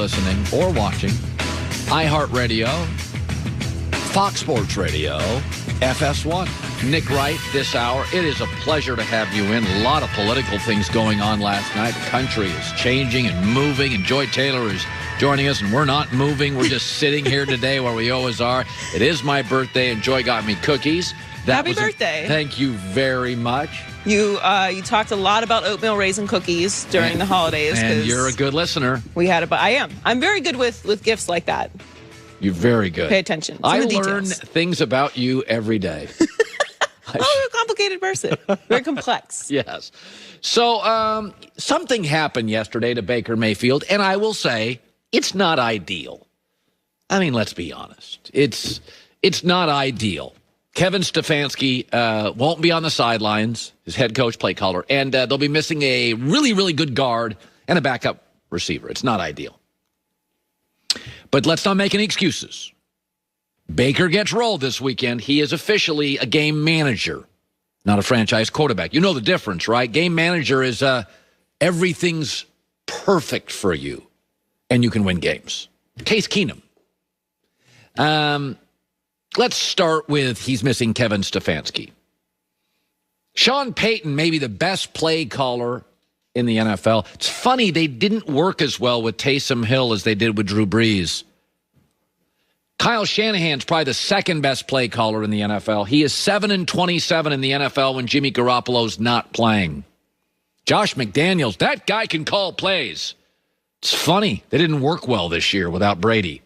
listening or watching iHeartRadio, Fox Sports Radio, FS1. Nick Wright this hour. It is a pleasure to have you in. A lot of political things going on last night. The country is changing and moving, and Joy Taylor is joining us, and we're not moving. We're just sitting here today where we always are. It is my birthday, and Joy got me cookies. Happy birthday. Thank you very much. You talked a lot about oatmeal raisin cookies during the holidays. And you're a good listener. I am. I'm very good with gifts like that. You're very good. Pay attention. I learn things about you every day. You're a complicated person. Very complex. Yes. So something happened yesterday to Baker Mayfield, and I will say it's not ideal. I mean, let's be honest. It's not ideal. Kevin Stefanski won't be on the sidelines, his head coach, play caller, and they'll be missing a really, really good guard and a backup receiver. It's not ideal. But let's not make any excuses. Baker gets rolled this weekend. He is officially a game manager, not a franchise quarterback. You know the difference, right? Game manager is everything's perfect for you, and you can win games. Case Keenum. Let's start with he's missing Kevin Stefanski. Sean Payton may be the best play caller in the NFL. It's funny, they didn't work as well with Taysom Hill as they did with Drew Brees. Kyle Shanahan's probably the second best play caller in the NFL. He is 7-27 in the NFL when Jimmy Garoppolo's not playing. Josh McDaniels, that guy can call plays. It's funny, they didn't work well this year without Brady.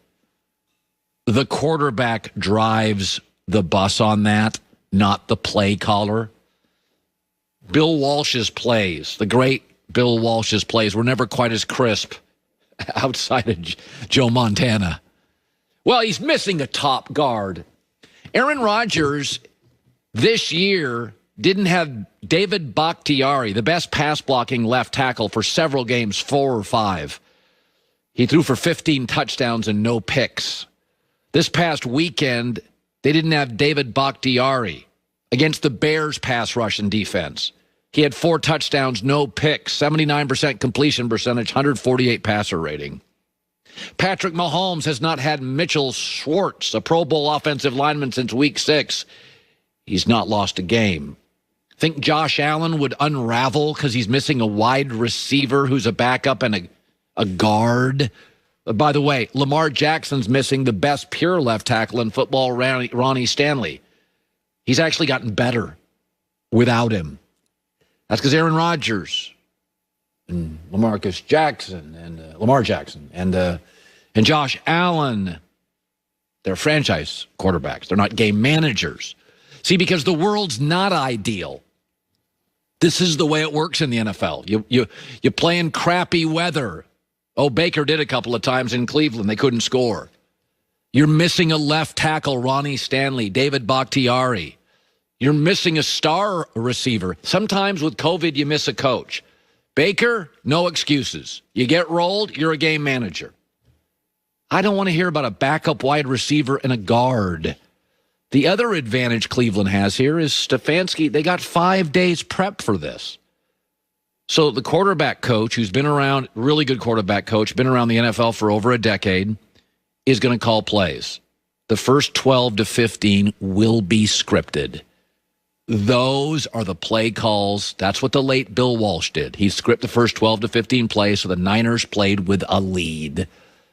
The quarterback drives the bus on that, not the play caller. Bill Walsh's plays, the great Bill Walsh's plays, were never quite as crisp outside of Joe Montana. Well, he's missing a top guard. Aaron Rodgers this year didn't have David Bakhtiari, the best pass-blocking left tackle, for several games, 4 or 5. He threw for 15 touchdowns and no picks. This past weekend, they didn't have David Bakhtiari against the Bears' pass rush and defense. He had 4 touchdowns, no picks, 79% completion percentage, 148 passer rating. Patrick Mahomes has not had Mitchell Schwartz, a Pro Bowl offensive lineman, since week 6. He's not lost a game. Think Josh Allen would unravel because he's missing a wide receiver who's a backup and a guard? By the way, Lamar Jackson's missing the best pure left tackle in football, Ronnie Stanley. He's actually gotten better without him. That's because Aaron Rodgers and Lamar Jackson and Josh Allen, they're franchise quarterbacks. They're not game managers. See, because the world's not ideal. This is the way it works in the NFL. You play in crappy weather. Oh, Baker did a couple of times in Cleveland. They couldn't score. You're missing a left tackle, Ronnie Stanley, David Bakhtiari. You're missing a star receiver. Sometimes with COVID, you miss a coach. Baker, no excuses. You get rolled, you're a game manager. I don't want to hear about a backup wide receiver and a guard. The other advantage Cleveland has here is Stefanski. They got 5 days prep for this. So the quarterback coach, who's been around, really good quarterback coach, been around the NFL for over a decade, is going to call plays. The first 12 to 15 will be scripted. Those are the play calls. That's what the late Bill Walsh did. He scripted the first 12 to 15 plays, so the Niners played with a lead.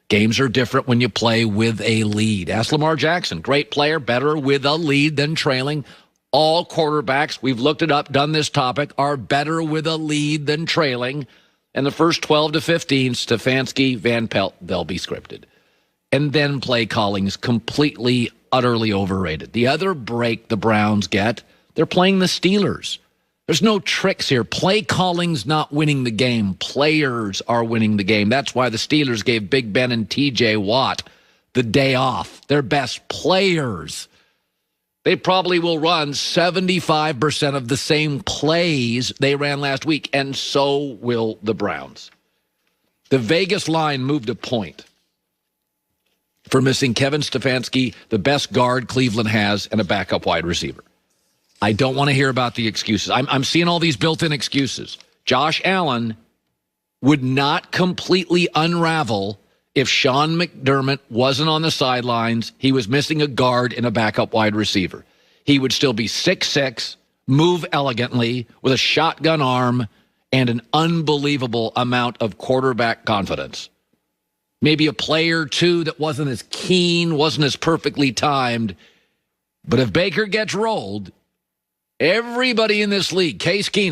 Games are different when you play with a lead. Ask Lamar Jackson, great player, better with a lead than trailing. All quarterbacks, we've looked it up, done this topic, are better with a lead than trailing. And the first 12 to 15, Stefanski, Van Pelt, they'll be scripted. And then play calling is completely, utterly overrated. The other break the Browns get, they're playing the Steelers. There's no tricks here. Play calling's not winning the game. Players are winning the game. That's why the Steelers gave Big Ben and T.J. Watt the day off. Their best players. They probably will run 75% of the same plays they ran last week, and so will the Browns. The Vegas line moved a point for missing Kevin Stefanski, the best guard Cleveland has, and a backup wide receiver. I don't want to hear about the excuses. I'm seeing all these built-in excuses. Josh Allen would not completely unravel if Sean McDermott wasn't on the sidelines, he was missing a guard and a backup wide receiver. He would still be 6'6", move elegantly with a shotgun arm and an unbelievable amount of quarterback confidence. Maybe a play or two that wasn't as keen, wasn't as perfectly timed. But if Baker gets rolled, everybody in this league, Case Keenum,